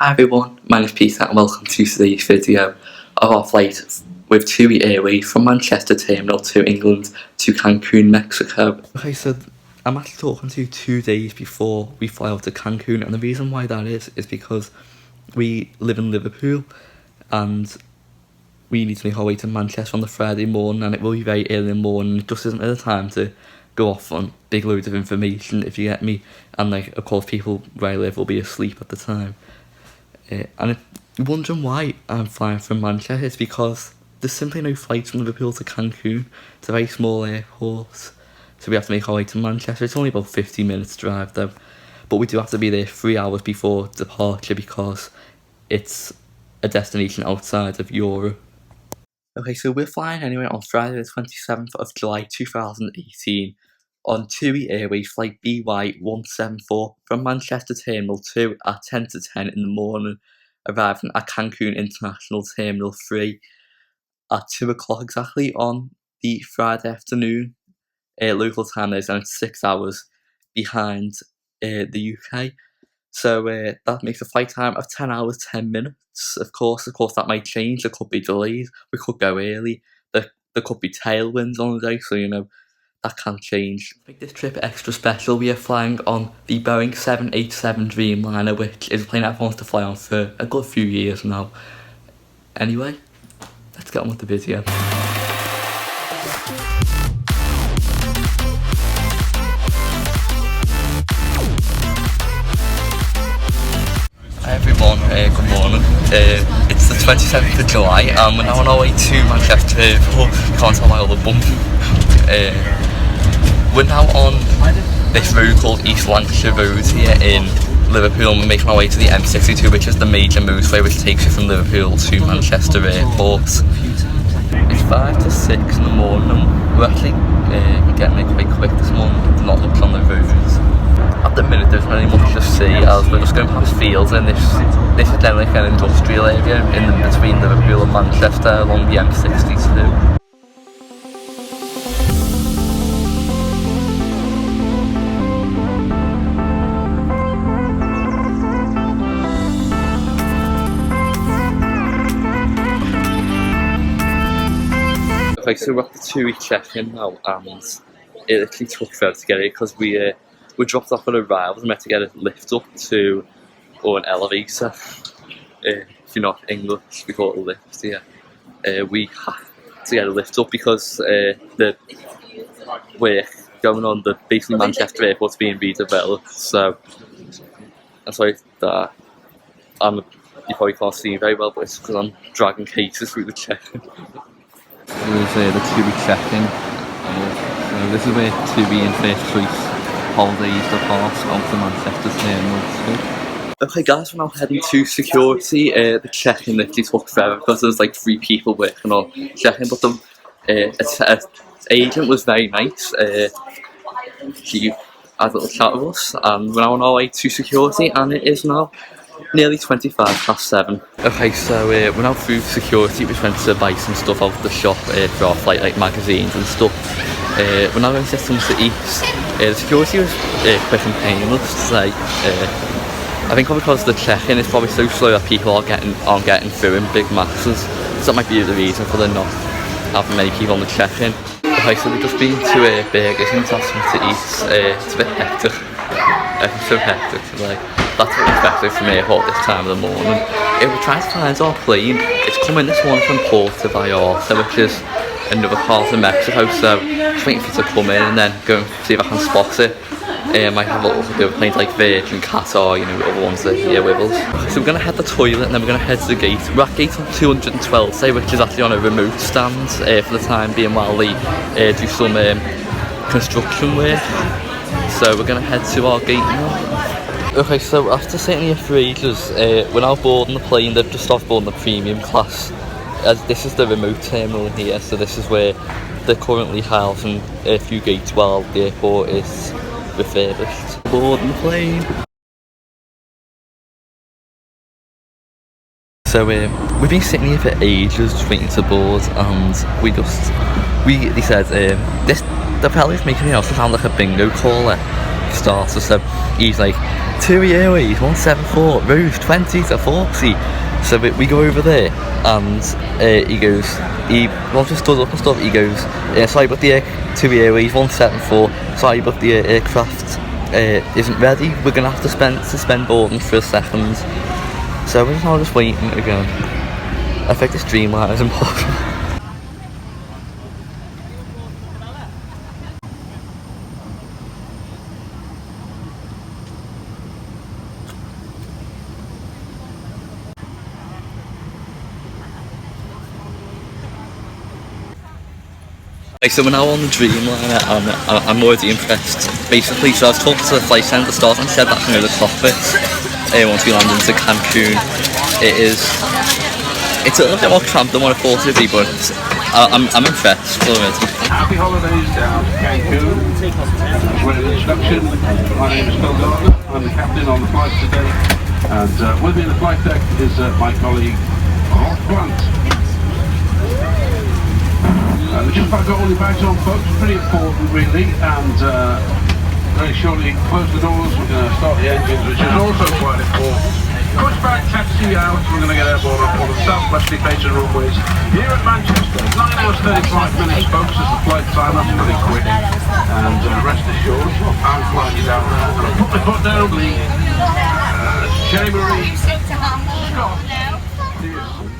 Hi everyone, my name is Peter and welcome to today's video of our flight with TUI Airways from Manchester Terminal to England to Cancun, Mexico. Okay, so I'm actually talking to you 2 days before we fly out to Cancun, and the reason why that is because we live in Liverpool and we need to make our way to Manchester on the Friday morning, and it will be very early in the morning. It just isn't the time to go off on big loads of information, if you get me, and like of course people where I live will be asleep at the time. And if you're wondering why I'm flying from Manchester, it's because there's simply no flights from Liverpool to Cancun. It's a very small airport, so we have to make our way to Manchester. It's only about 50 minutes drive though, but we do have to be there 3 hours before departure because it's a destination outside of Europe. Okay, so we're flying anyway on Friday the 27th of July 2018 on TUI Airways flight BY174 from Manchester Terminal 2 at 10 to 10 in the morning, arriving at Cancun International Terminal 3 at 2 o'clock exactly on the Friday afternoon. Local time is, and it's 6 hours behind the UK. So that makes a flight time of 10 hours 10 minutes. Of course that might change. There could be delays. We could go early. There could be tailwinds on the day, so you know that can change. To make this trip extra special, we are flying on the Boeing 787 Dreamliner, which is a plane I've wanted to fly on for a good few years now. Anyway, let's get on with the video. Hi everyone, good morning. It's the 27th of July and we're now on our way to Manchester. Can't tell my other bum. We're now on this road called East Lancashire Road here in Liverpool, and we're making our way to the M62, which is the major motorway which takes you from Liverpool to Manchester Airport. It's 5 to 6 in the morning. We're actually getting there quite quick this morning, not much on the roads. At the minute there's not really much to see as we're just going past fields, and this is then like an industrial area between Liverpool and Manchester along the M62. Okay, so we're at the TUI check-in now, and it literally took forever to get here because we dropped off at arrival. We meant to get a lift up to, or an elevator. If you're not English, we call it a lift here. We had to get a lift up because the work going on, basically Manchester Airport's being redeveloped. So that's why that you probably can't see me very well, but it's because I'm dragging cases through the check-in. There's the TUI check-in. So this is where TUI and First Choice holidays depart out to Manchester Terminal 2. Okay guys, we're now heading to security. The check-in literally took forever because there's like 3 people working on check-in, but the agent was very nice. She had a little chat with us, and we're now on our way to security, and it is now nearly 7:25. Okay, so we're now through security. We went to buy some stuff out of the shop for our flight, like magazines and stuff. We're now going to get something to eat. The security was quick and painless to say. I think because the check-in is probably so slow that people aren't getting through in big masses. So that might be the reason for them not having many people on the check-in. Okay, so we've just been to Burger King to have something to eat. It's a bit hectic. It's so hectic. Like, that's what we expected from airport this time of the morning. We're trying to find our plane. It's coming this one from Puerto Vallarta, which is another part of Mexico, so just waiting for it to come in and then go and see if I can spot it. I might have a little bit of planes like Virgin, Qatar, you know, other ones that are here with us. So we're going to head to the toilet and then we're going to head to the gate. We're at gate 212 today, which is actually on a remote stand for the time being while they do some construction work. So we're going to head to our gate now. Okay, so after sitting here for ages, we're now boarding the plane. They've just started boarding the premium class. As this is the remote terminal here, so this is where they're currently housing a few gates while the airport is refurbished. Boarding the plane. So we've been sitting here for ages just waiting to board, and they said the fella's making it also sound like a bingo caller. starter. So he's like, TUI Airways 174, rows 20 to 40. So we go over there, and once we stood up and stuff, he goes, sorry, but the TUI Airways 174, sorry, but the aircraft isn't ready. We're gonna have to suspend boarding for a second. So we're now just waiting again. I think this Dreamliner is impossible. So we're now on the Dreamliner, and I'm already impressed. Basically, so I was talking to the flight centre start and said that's near the cockpit. Once we land into Cancun, it's a little bit more cramped than what I thought it would be, but I'm impressed already. Happy holidays down to Cancun. With an introduction, my name is Phil Gardner. I'm the captain on the flight today, and with me in the flight deck is my colleague Rob Plant. We just about got all your bags on, folks. Pretty important, really, and very shortly close the doors. We're going to start the engines, which is also quite important. Push back, taxi out. We're going to get airborne on the southwesterly facing runways here at Manchester. 9 hours 35 minutes, folks, is the flight time. That's pretty quick. And rest assured, I'm flying you down there. And I'll put my foot down, the Cherry Marie Scott Pearson.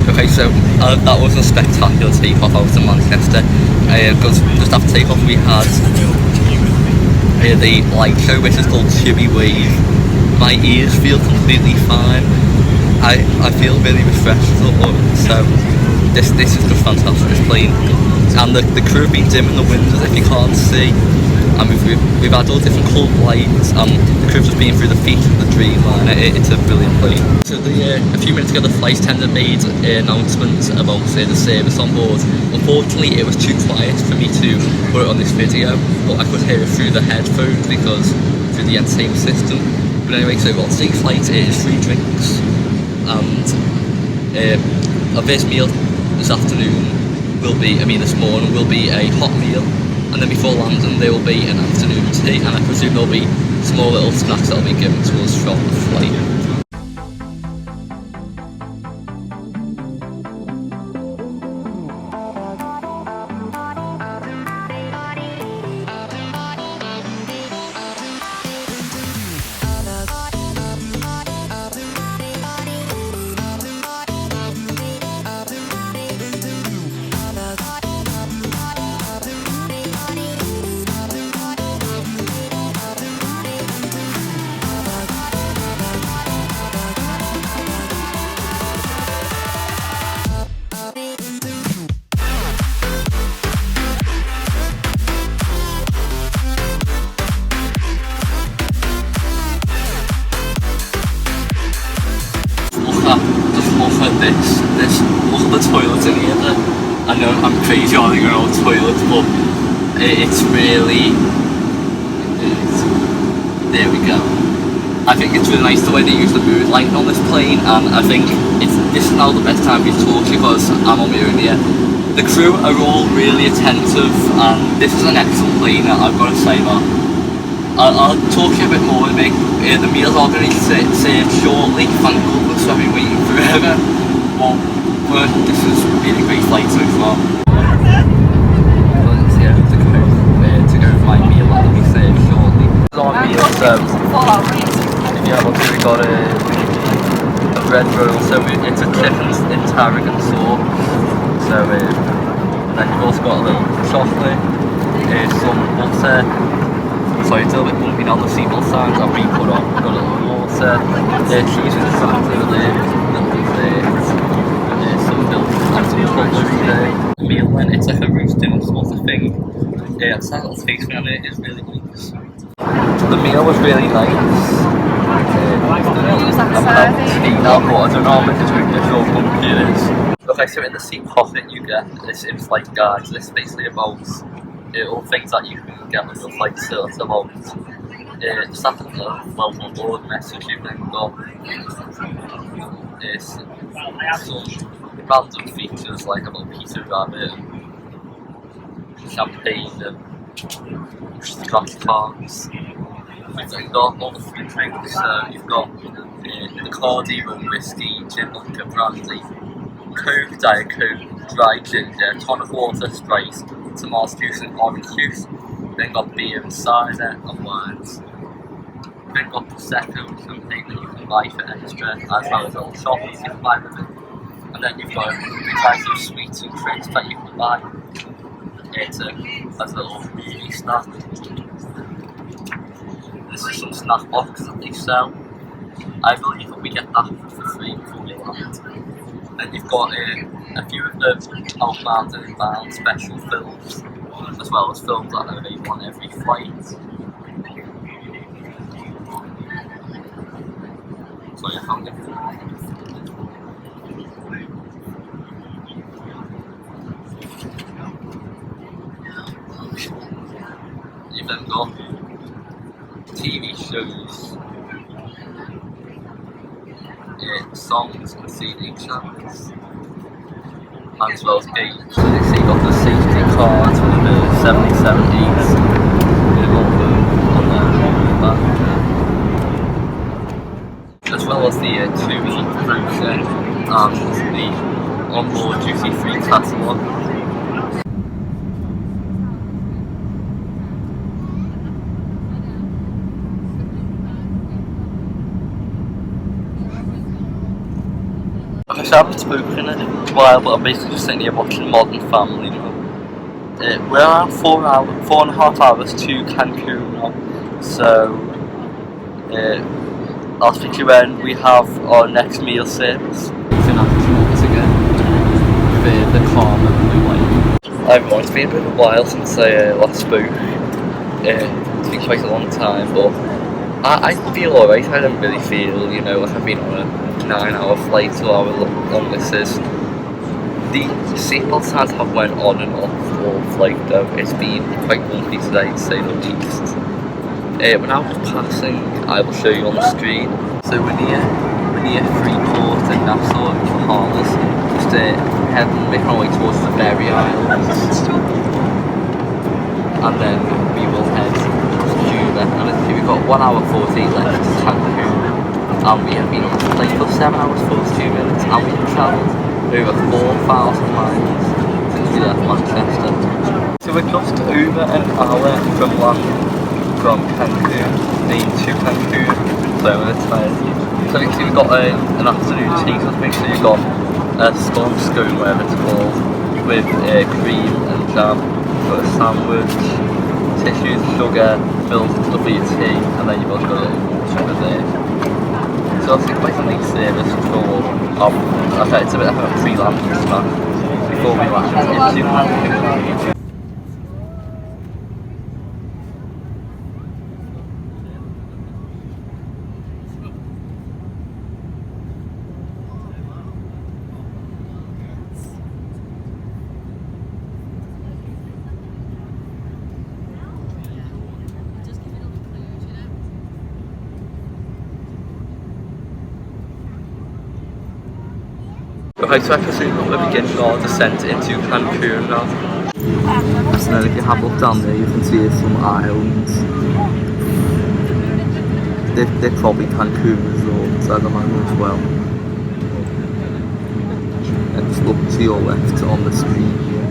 Okay, so that was a spectacular takeoff out of Manchester. Because just after takeoff we had the light show, which is called TUI Wave. My ears feel completely fine. I feel really refreshed. So this is just fantastic. This plane, and the crew have been dimming the windows if you can't see. and we've had all different coloured lights, and the crew's just been through the feet of the Dreamliner. It's a brilliant plane. So a few minutes ago the flight attendant made an announcement about the service on board. Unfortunately it was too quiet for me to put it on this video, but I could hear it through the headphones because through the entertainment system. But anyway, so on today's flight it is 3 drinks, and our first meal this afternoon will be, this morning will be a hot meal, and then before landing there will be an afternoon tea, and I presume there'll be small little snacks that will be given to us from the flight. Look at this, look at the toilets in here. I know I'm crazy on the old toilets, but it's really, there we go. I think it's really nice the way they use the mood lighting on this plane, and I think this is now the best time for you to talk because I'm on my own here. The crew are all really attentive, and this is an excellent plane, I've got to say that. I'll talk to you a bit more. The meals are going to be served shortly, thank goodness, I've been waiting forever. But this has been a great flight so far. Yeah, to go for my meal that will be served shortly. This is our meal, so if you have a look, we got a bread roll, so it's a chicken in tarragon sauce. So and then you've also got a little chocolate, some butter. Sorry, it's a little bit bumpy on the seatbelt signs. I've re-put on, got a little water, cheese in the centre, little dessert, some milk and some chocolate. The meal then, it's like a roast dinner sort of thing. It's that little tasting on it is really nice. The meal was really nice. I don't know how much it's bumpy it is. Okay, so in the seat pocket you get this in-flight guide. This is basically about all things that you can get on your flight still at the moment. Just after the welcome on board message, you've then got some random features like a little pizza rabbit, champagne, and scratch cards. You've then got all the free drinks, you've got the Cardi, rum, whiskey, gin, vodka, brandy, Coke, Diet Coke, dry ginger, tonic water, Sprite, tomato juice and orange juice. Then got beer and cider and wines. Then got prosecco and champagne that you can buy for extra, as well as little chocolates you can buy with it. And then you've got the types of sweets and drinks that you can buy as a little movie snack. This is some snack box that they sell. I believe that we get that for free before we land. Then you've got a few of the outbound and inbound special films, as well as films that are available on every flight. So you found it. You've then got TV shows, songs and CD channels, as well as games. So you see you've got the safety cards for the 7070s, as well as the TUI cruiser and the onboard duty-free catalogue. I haven't spoken in a while, but I'm basically just sitting here watching Modern Family now. We're around 4.5 hours to Cancun now, so I'll speak to you when we have our next meal service. It's an afternoon again, the calm and blue light. Hi everyone, it's been a bit of a while since I last spoke. It's been quite a long time, but I feel alright. I don't really feel, you know, like I've been on a 9-hour flight, so how long this is. The seatbelt signs have went on and off all flight though. It's been quite bumpy today, to say the least. We're now passing, I will show you on the screen. So we're near Freeport and Nassau in Bahamas, just making our way towards the Berry Islands. And then we will head to Cuba, and I think we've got 1 hour 40 left to Cancun. And we have been on the plane for 7 hours 42 minutes, and we have travelled over 4,000 miles since we left Manchester. So we're just over an hour from Cancun, to Cancun, so I'm tired. So you can see we've got an afternoon tea, so make sure you've got a scone scone, whatever it's called, with cream and jam, got a sandwich, tissues, sugar, milk, stuff for your tea, and then you've also got a little water over there. So I think quite a nice service for, okay, it's a bit of a pre-landing snack before we land into Cancun. Okay, so I presume we're beginning our descent into Cancun now. And then if you have a look down there, you can see some islands. They're probably Cancun resorts, I don't know as well. And just look to your left on the screen here.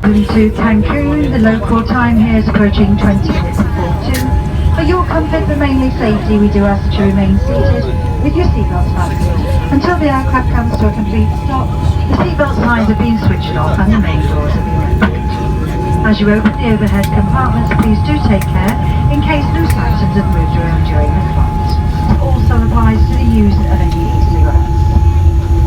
To Cancun, the local time here is approaching 20 minutes before 2. For your comfort but mainly safety, we do ask that you remain seated with your seatbelts fastened until the aircraft comes to a complete stop. The seatbelt signs are being switched off and the main doors are being opened. As you open the overhead compartments, please do take care in case loose items have moved around during the flight. It also applies to the use of any e-cigarettes.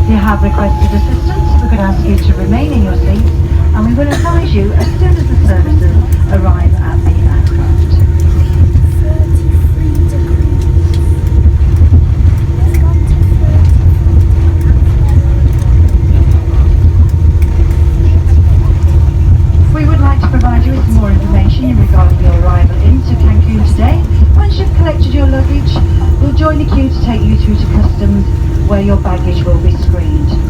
If you have requested assistance, we could ask you to remain in your seats and we will advise you as soon as the services arrive at the aircraft. We would like to provide you with some more information regarding your arrival into Cancun today. Once you've collected your luggage, we'll join the queue to take you through to customs where your baggage will be screened.